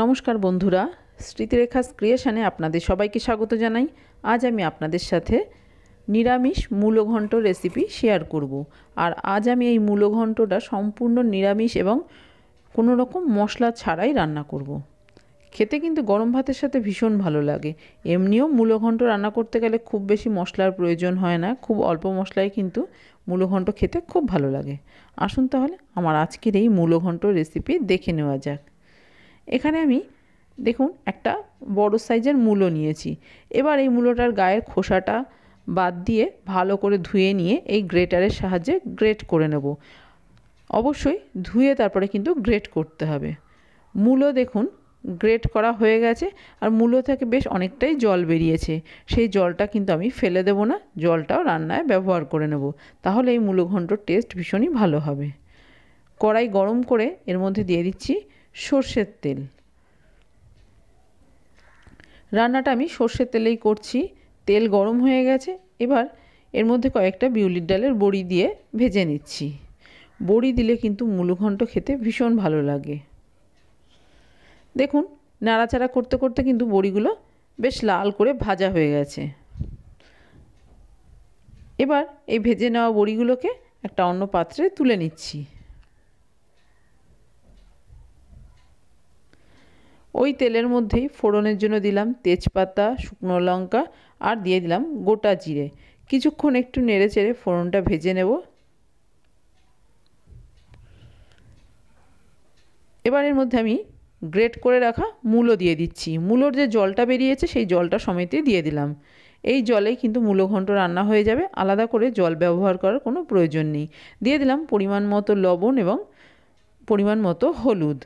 নমস্কার বন্ধুরা, স্মৃতিরেখাস ক্রিয়েশনে আপনাদের সবাইকে স্বাগত জানাই। আজ আমি আপনাদের সাথে নিরামিষ মূলঘণ্ট রেসিপি শেয়ার করব। আর আজ আমি এই মূলঘণ্টটা সম্পূর্ণ নিরামিষ এবং কোনো রকম মশলা ছাড়াই রান্না করব। খেতে কিন্তু গরম ভাতের সাথে ভীষণ ভালো লাগে। এমনিও মূলঘণ্ট রান্না করতে গেলে খুব বেশি মশলার প্রয়োজন হয় না, খুব অল্প মশলায় কিন্তু মূলঘণ্ট খেতে খুব ভালো লাগে। আসুন তাহলে আমার আজকের এই মূলঘণ্ট রেসিপি দেখে নেওয়া যাক। এখানে আমি দেখুন একটা বড় সাইজের মূলো নিয়েছি। এবার এই মূলোটার গায়ের খোসাটা বাদ দিয়ে ভালো করে ধুয়ে নিয়ে এই গ্রেটারের সাহায্যে গ্রেট করে নেব। অবশ্যই ধুয়ে তারপরে কিন্তু গ্রেট করতে হবে। মূলো দেখুন গ্রেট করা হয়ে গেছে, আর মূলো থেকে বেশ অনেকটাই জল বেরিয়েছে। সেই জলটা কিন্তু আমি ফেলে দেব না, জলটাও রান্নায় ব্যবহার করে নেব। তাহলে এই মূলঘণ্টর টেস্ট ভীষণই ভালো হবে। কড়াই গরম করে এর মধ্যে দিয়ে দিচ্ছি সর্ষের তেল। রান্নাটা আমি সর্ষের তেলেই করছি। তেল গরম হয়ে গেছে। এবার এর মধ্যে কয়েকটা বিউলির ডালের বড়ি দিয়ে ভেজে নিচ্ছি। বড়ি দিলে কিন্তু মূলঘণ্ট খেতে ভীষণ ভালো লাগে। দেখুন নাড়াচাড়া করতে করতে কিন্তু বড়িগুলো বেশ লাল করে ভাজা হয়ে গেছে। এবার এই ভেজে নেওয়া বড়িগুলোকে একটা অন্য পাত্রে তুলে নিচ্ছি। ওই তেলের মধ্যেই ফোড়নের জন্য দিলাম তেজপাতা, শুকনো লঙ্কা আর দিয়ে দিলাম গোটা জিরে। কিছুক্ষণ একটু নেড়ে চেড়ে ফোড়নটা ভেজে নেব। এবার এর মধ্যে আমি গ্রেট করে রাখা মূলো দিয়ে দিচ্ছি। মূলোর যে জলটা বেরিয়েছে সেই জলটা সমেত দিয়ে দিলাম। এই জলেই কিন্তু মূলঘণ্ট রান্না হয়ে যাবে, আলাদা করে জল ব্যবহার করার কোনো প্রয়োজন নেই। দিয়ে দিলাম পরিমাণ মতো লবণ এবং পরিমাণ মতো হলুদ।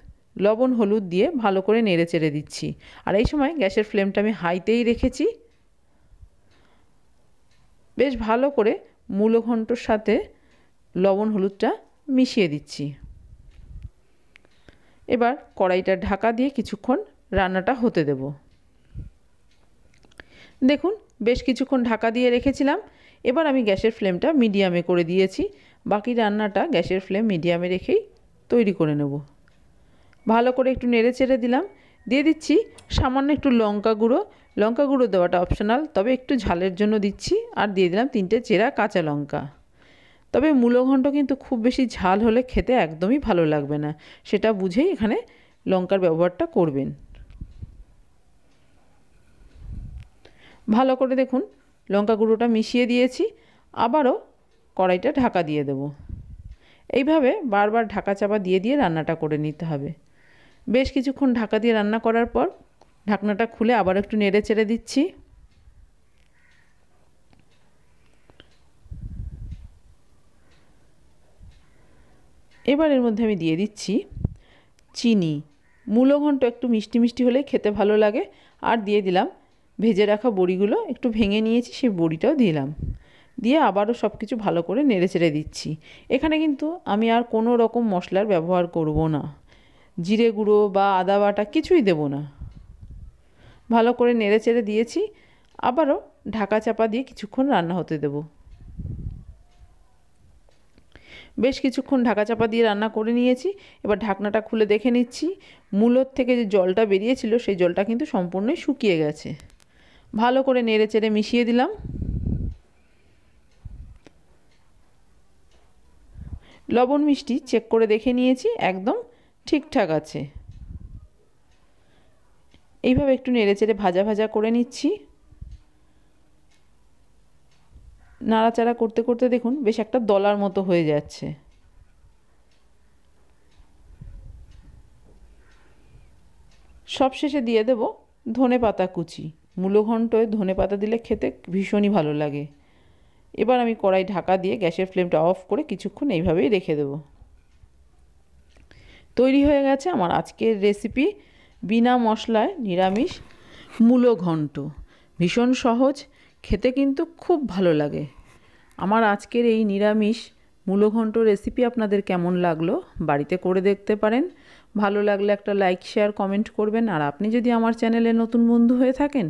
লবণ হলুদ দিয়ে ভালো করে নেড়ে চেড়ে দিচ্ছি। আর এই সময় গ্যাসের ফ্লেমটা আমি হাইতেই রেখেছি। বেশ ভালো করে মূলঘণ্টর সাথে লবণ হলুদটা মিশিয়ে দিচ্ছি। এবার কড়াইটা ঢাকা দিয়ে কিছুক্ষণ রান্নাটা হতে দেব। দেখুন বেশ কিছুক্ষণ ঢাকা দিয়ে রেখেছিলাম। এবার আমি গ্যাসের ফ্লেমটা মিডিয়ামে করে দিয়েছি। বাকি রান্নাটা গ্যাসের ফ্লেম মিডিয়ামে রেখেই তৈরি করে নেব। ভালো করে একটু নেড়ে চেড়ে দিলাম। দিয়ে দিচ্ছি সামান্য একটু লঙ্কা গুঁড়ো। লঙ্কা গুঁড়ো দেওয়াটা অপশনাল, তবে একটু ঝালের জন্য দিচ্ছি। আর দিয়ে দিলাম 3টে চেরা কাঁচা লঙ্কা। তবে মূলঘণ্ট কিন্তু খুব বেশি ঝাল হলে খেতে একদমই ভালো লাগবে না, সেটা বুঝেই এখানে লঙ্কার ব্যবহারটা করবেন। ভালো করে দেখুন লঙ্কা গুঁড়োটা মিশিয়ে দিয়েছি। আবারও কড়াইটা ঢাকা দিয়ে দেব। এইভাবে বারবার ঢাকা চাপা দিয়ে দিয়ে রান্নাটা করে নিতে হবে। বেশ কিছুক্ষণ ঢাকা দিয়ে রান্না করার পর ঢাকনাটা খুলে আবার একটু নেড়ে চেড়ে দিচ্ছি। এবার এর মধ্যে আমি দিয়ে দিচ্ছি চিনি। মূলঘণ্ট একটু মিষ্টি মিষ্টি হলেই খেতে ভালো লাগে। আর দিয়ে দিলাম ভেজে রাখা বড়িগুলো একটু ভেঙে নিয়েছি, সেই বড়িটাও দিলাম। দিয়ে আবারও সব কিছু ভালো করে নেড়ে চেড়ে দিচ্ছি। এখানে কিন্তু আমি আর কোনো রকম মশলার ব্যবহার করব না। জিরে গুঁড়ো বা আদা বাটা কিছুই দেব না। ভালো করে নেড়ে চেড়ে দিয়েছি। আবারও ঢাকা চাপা দিয়ে কিছুক্ষণ রান্না হতে দেব। বেশ কিছুক্ষণ ঢাকা চাপা দিয়ে রান্না করে নিয়েছি। এবার ঢাকনাটা খুলে দেখে নিচ্ছি মূলোর থেকে যে জলটা বেরিয়েছিল সেই জলটা কিন্তু সম্পূর্ণই শুকিয়ে গেছে। ভালো করে নেড়ে চেড়ে মিশিয়ে দিলাম। লবণ মিষ্টি চেক করে দেখে নিয়েছি, একদম ঠিকঠাক আছে। এইভাবে একটু নেড়ে চেড়ে ভাজা ভাজা করে নিচ্ছি। নাড়াচাড়া করতে করতে দেখুন বেশ একটা দলার মতো হয়ে যাচ্ছে। সবশেষে দিয়ে দেব ধনেপাতা কুচি। মূলঘণ্টয় ধনেপাতা দিলে খেতে ভীষণই ভালো লাগে। এবার আমি কড়াই ঢাকা দিয়ে গ্যাসের ফ্লেমটা অফ করে কিছুক্ষণ এইভাবেই রেখে দেব। তৈরি হয়ে গেছে আমার আজকের রেসিপি, বিনা মশলায় নিরামিষ মূলঘণ্ট। ভীষণ সহজ, খেতে কিন্তু খুব ভালো লাগে। আমার আজকের এই নিরামিষ মূলঘণ্ট রেসিপি আপনাদের কেমন লাগলো বাড়িতে করে দেখতে পারেন। ভালো লাগলে একটা লাইক শেয়ার কমেন্ট করবেন। আর আপনি যদি আমার চ্যানেলে নতুন বন্ধু হয়ে থাকেন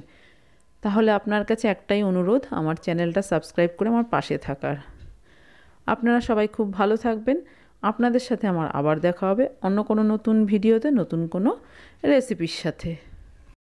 তাহলে আপনার কাছে একটাই অনুরোধ, আমার চ্যানেলটা সাবস্ক্রাইব করে আমার পাশে থাকার। আপনারা সবাই খুব ভালো থাকবেন। আপনাদের সাথে আমার আবার দেখা হবে অন্য কোনো নতুন ভিডিওতে নতুন কোনো রেসিপির সাথে।